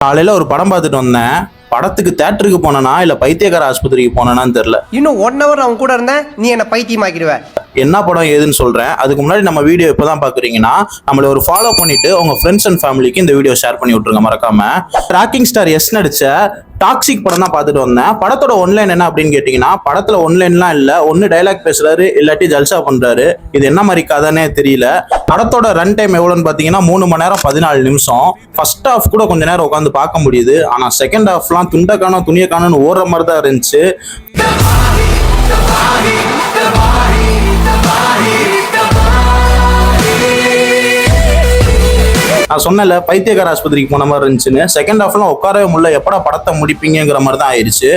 காலையில ஒரு படம் பார்த்துட்டு வந்தேன். படத்துக்கு தியேட்டருக்கு போனனா இல்ல பைத்தியக்கார ஆஸ்பத்திரிக்கு போனனான்னு தெரியல. இன்னும் 1 hour அவன் கூட இருந்தேன், நீ என்ன பைத்தியமாக்கிடுவ. என்ன படம் ஏதுன்னு சொல்றேன். அதுக்கு முன்னாடி நம்ம வீடியோ இப்பதான் பாக்குறீங்கன்னா நம்மள ஒரு ஃபாலோ பண்ணிட்டு உங்க ஃப்ரெண்ட்ஸ் அண்ட் ஃபேமிலிக்கு இந்த வீடியோ ஷேர் பண்ணி விட்டுருங்க மறக்காம. ராக்கிங் ஸ்டார் எஸ் நடிச்ச டாக்ஸிக் படம் தான் பார்த்துட்டு வந்தேன். படத்தோட ஒன்லைன் என்ன அப்படின்னு கேட்டீங்கன்னா, படத்துல ஒன்லைன்லாம் இல்ல, ஒன்னு டைலாக் பேசுறாரு இல்லாட்டி ஜல்சா பண்றாரு. இது என்ன மாதிரி கதைன்னே தெரியல. படத்தோட ரன் டைம் எவ்வளவுன்னு பாத்தீங்கன்னா 3 மணி நேரம் 14 நிமிஷம். ஃபர்ஸ்ட் ஹாஃப் கூட கொஞ்ச நேரம் உட்காந்து பார்க்க முடியுது. ஆனா செகண்ட் ஹாஃப்லாம் துண்டை காணும் துணியை காணும்னு ஓடுற மாதிரி தான் இருந்துச்சு. நான் சொன்னல பைத்தியக்கார ஆஸ்பத்திரிக்கு போன மாதிரி இருந்துச்சுன்னு. செகண்ட் ஹாஃப்லாம் உட்காரவே முடியல, எப்படா படத்தை முடிப்பீங்கிற மாதிரி தான் ஆயிடுச்சு.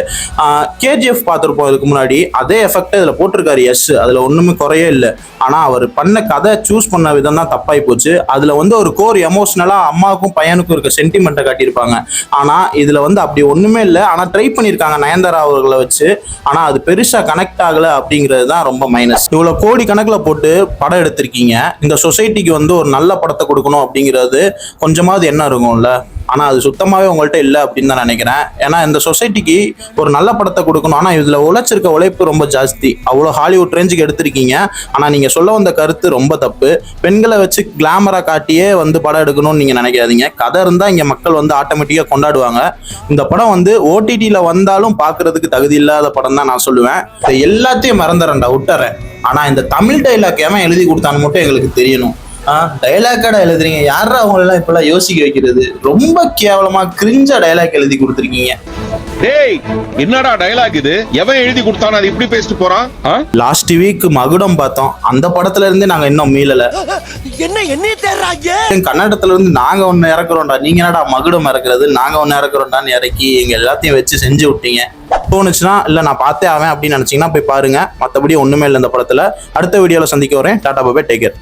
கேஜிஎஃப் பார்த்துருப்போம் இதுக்கு முன்னாடி, அதே எஃபெக்ட் இதில் போட்டிருக்காரு எஸ், அதில் ஒன்றுமே குறையே இல்லை. ஆனால் அவர் பண்ண கதை சூஸ் பண்ண விதம் தான் தப்பாகி போச்சு. அதில் ஒரு கோர் எமோஷ்னலாக அம்மாவுக்கும் பையனுக்கும் இருக்க சென்டிமெண்ட்டை காட்டியிருப்பாங்க. ஆனால் இதில் அப்படி ஒன்றுமே இல்லை. ஆனால் ட்ரை பண்ணியிருக்காங்க நயன்தாரா அவர்களை வச்சு. ஆனால் அது பெருசாக கனெக்ட் ஆகலை அப்படிங்கிறது தான் ரொம்ப மைனஸ். இவ்வளோ கோடி கணக்கில் போட்டு படம் எடுத்திருக்கீங்க, இந்த சொசைட்டிக்கு ஒரு நல்ல படத்தை கொடுக்கணும் அப்படிங்கிறது கொஞ்சமாவது என்ன இருக்கும்ல. ஆனா அது சுத்தமாவே உங்கள்கிட்ட இல்லை அப்படின்னு தான் நினைக்கிறேன். ஏன்னா இந்த சொசைட்டிக்கு ஒரு நல்ல படத்தை கொடுக்கணும். ஆனா இதுல உழைச்சிருக்க உழைப்பு ரொம்ப ஜாஸ்தி. அவ்வளோ ஹாலிவுட் ரேஞ்சுக்கு எடுத்திருக்கீங்க. ஆனா நீங்க சொல்ல வந்த கருத்து ரொம்ப தப்பு. பெண்களை வச்சு கிளாமரா காட்டியே படம் எடுக்கணும்னு நீங்க நினைக்காதீங்க. கதை இருந்தா இங்க மக்கள் ஆட்டோமேட்டிக்கா கொண்டாடுவாங்க. இந்த படம் ஓடிடியில வந்தாலும் பாக்குறதுக்கு தகுதி இல்லாத படம் தான் நான் சொல்லுவேன். எல்லாத்தையும் மறந்துறேன்டா, விட்டுறேன். ஆனா இந்த தமிழ் டைலாக் ஏன் எழுதி கொடுத்தான்னு மட்டும் எங்களுக்கு தெரியணும். டைலாக்கடா எழுதுறீங்க, யாரா அவங்களெல்லாம் இப்பெல்லாம் யோசிக்க வைக்கிறது? ரொம்ப கேவலமா கிரிஞ்சா டைலாக் எழுதி கொடுத்துருக்கீங்க. டேய், என்னடா டயலாக் இது? எவன் எழுதி கொடுத்தானோ அது இப்படி பேசிட்டு போறான்? லாஸ்ட் வீக் மகுடம் பார்த்தோம். அந்த படத்துல இருந்து நாங்க இன்னும் மீளல. என்ன தேடுறாங்க? கன்னடத்துல இருந்து நாங்க ஒண்ணு இறக்குறோம்டா, நீங்க என்னடா மகுடம் இறக்குறது, நாங்க ஒண்ணு இறக்குறோம்டான்னு இறக்கி எங்க எல்லாத்தையும் வச்சு செஞ்சு விட்டீங்க. தோணுச்சுன்னா இல்ல நான் பார்த்தே ஆவேன் அப்படின்னு நினைச்சீங்கன்னா போய் பாருங்க. மற்றபடி ஒண்ணுமே இல்லை இந்த படத்துல. அடுத்த வீடியோல சந்திக்க வரேன். டாடா பாய், டேக் கேர்.